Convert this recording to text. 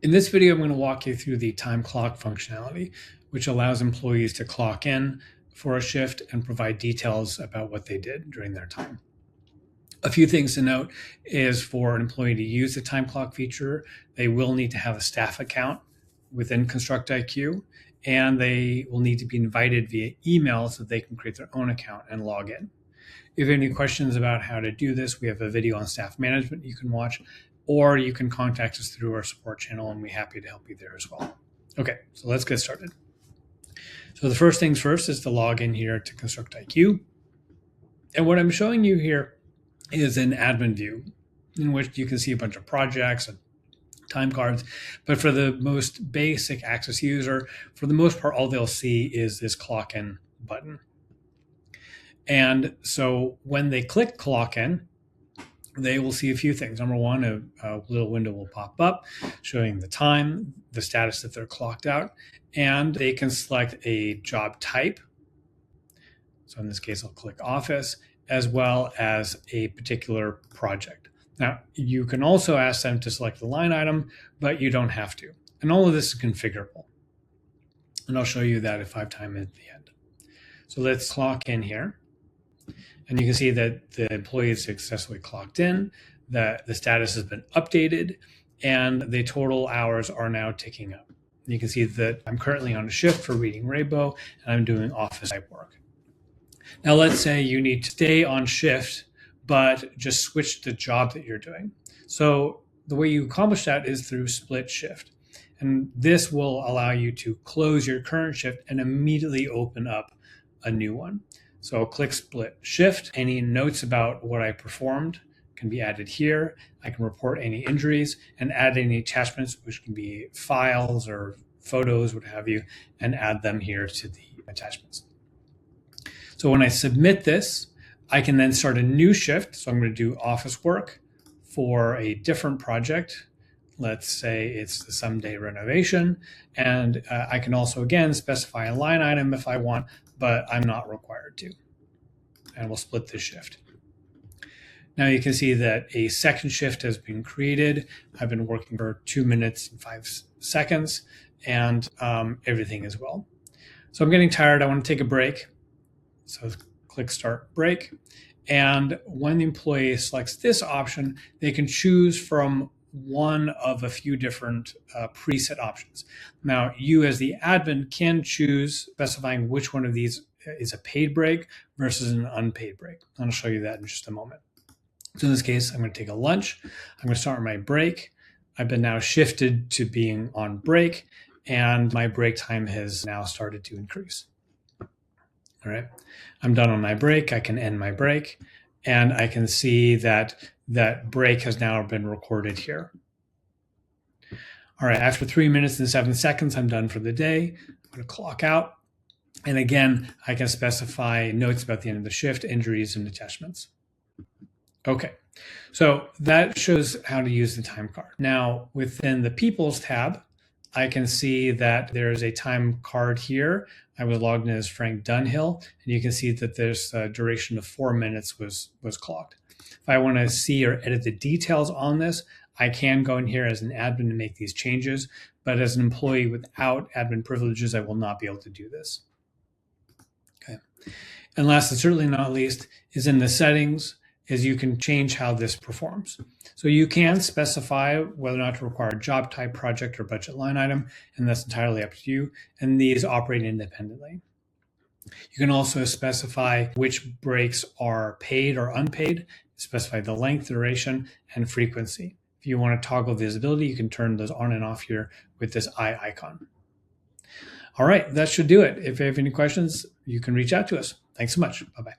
In this video, I'm going to walk you through the time clock functionality, which allows employees to clock in for a shift and provide details about what they did during their time. A few things to note is for an employee to use the time clock feature, they will need to have a staff account within KonstructIQ, and they will need to be invited via email so they can create their own account and log in. If you have any questions about how to do this, we have a video on staff management you can watch, or you can contact us through our support channel, and we're happy to help you there as well. Okay, so let's get started. So the first things first is to log in here to KonstructIQ. And what I'm showing you here is an admin view in which you can see a bunch of projects and time cards. But for the most basic access user, for the most part, all they'll see is this clock in button. And so when they click clock in, they will see a few things. Number one, a little window will pop up showing the time, the status that they're clocked out, and they can select a job type. So in this case, I'll click office, as well as a particular project. Now, you can also ask them to select the line item, but you don't have to. And all of this is configurable. And I'll show you that if I have time at the end. So let's clock in here. And you can see that the employee is successfully clocked in, that the status has been updated, and the total hours are now ticking up. And you can see that I'm currently on a shift for Reading Rainbow, and I'm doing office type work. Now, let's say you need to stay on shift, but just switch the job that you're doing. So the way you accomplish that is through split shift. And this will allow you to close your current shift and immediately open up a new one. So I'll click split shift. Any notes about what I performed can be added here. I can report any injuries and add any attachments, which can be files or photos, what have you, and add them here to the attachments. So when I submit this, I can then start a new shift. So I'm going to do office work for a different project. Let's say it's the someday renovation. And I can also, again, specify a line item if I want, but I'm not required to. And we'll split this shift. Now you can see that a second shift has been created. I've been working for 2 minutes and 5 seconds, and everything is well. So I'm getting tired. I want to take a break. So click start break. And when the employee selects this option, they can choose from one of a few different preset options. Now, you as the admin can choose specifying which one of these is a paid break versus an unpaid break. I'll show you that in just a moment. So in this case, I'm going to take a lunch. I'm going to start my break. I've been now shifted to being on break, and my break time has now started to increase. All right, I'm done on my break. I can end my break, and I can see that that break has now been recorded here. All right, after 3 minutes and 7 seconds, I'm done for the day. I'm going to clock out. And again, I can specify notes about the end of the shift, injuries, and attachments. Okay, so that shows how to use the time card. Now, within the People's tab, I can see that there's a time card here. I was logged in as Frank Dunhill, and you can see that there's a duration of 4 minutes was clocked. If I want to see or edit the details on this, I can go in here as an admin and make these changes, but as an employee without admin privileges, I will not be able to do this. Okay. And last and certainly not least is in the settings, is you can change how this performs. So you can specify whether or not to require a job type, project, or budget line item, and that's entirely up to you. And these operate independently. You can also specify which breaks are paid or unpaid, specify the length, duration, and frequency. If you want to toggle visibility, you can turn those on and off here with this eye icon. All right, that should do it. If you have any questions, you can reach out to us. Thanks so much. Bye-bye.